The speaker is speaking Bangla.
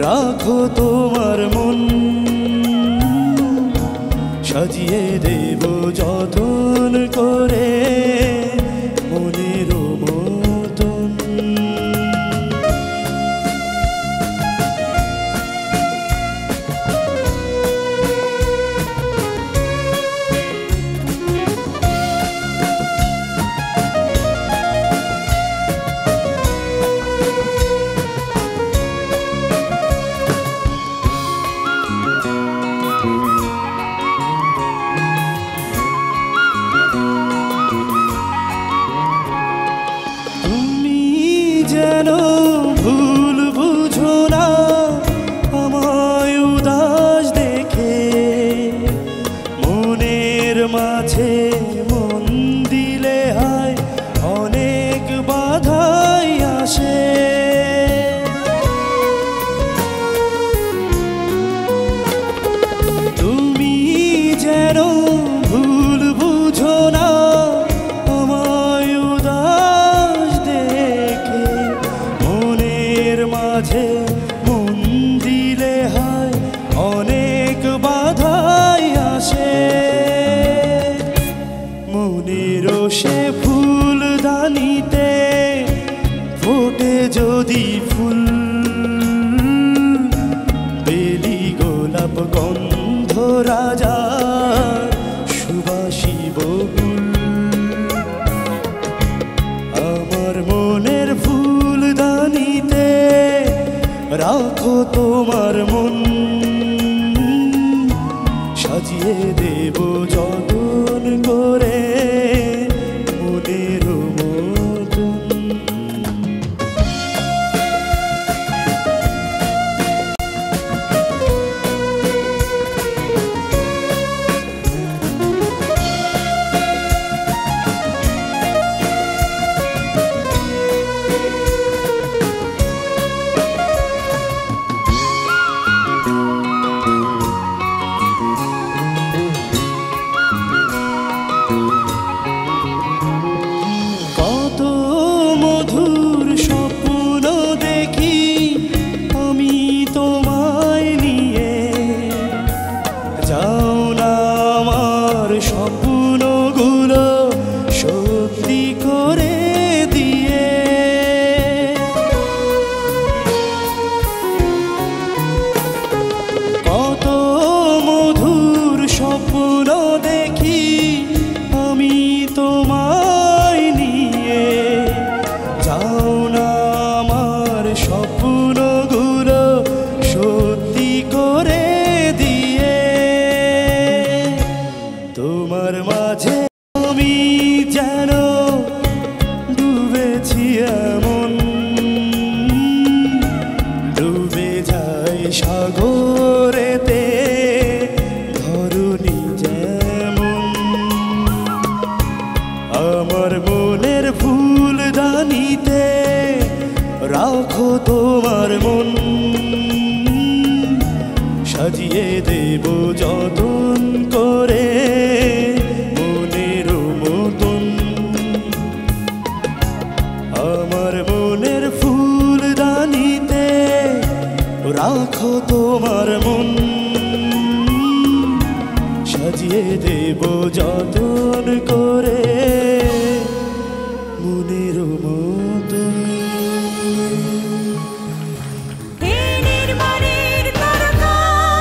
রাখো তোমার মন, সাজিয়ে দেব যতন করে মনের মতন। যেন ভুল বুঝো না আমায় উদাস দেখে, মনের মাঝে মন দিলে হয় অনেক বাধাই আসে। তুমি যেন ভুল বুঝো না আমায় উদাস দেখে, মাঝে মন দিলে হয় অনেক বাধাই আসে। মনের সে ফুলদানিতে ফোটে যদি ফুল, বেলি গোলাপ গন্ধ রাজা সুবাসী বকুল। আমার মনের ফুলদানিতে রাখো তোমার মন, সাজিয়ে দেব যতন করে মনের মতন। স্বপ্নগুলো সত্যি করে দিয়ে, কত মধুর স্বপ্ন দেখি আমি তোমায় নিয়ে। যাও না আমার স্বপ্নগুলো সত্যি করে দিয়ে, তোমার মাঝে আমি যেন ডুবেছি এমন, ডুবে যাই সাগরেতে ধরণী যেমন। আমার মনের ফুলদানিতে রাখো তোমার মন, সাজিয়ে দেব যতন করে মনের মতন। আমার মনের ফুলদানিতে রাখো তোমার মন, সাজিয়ে দেব যতন করে।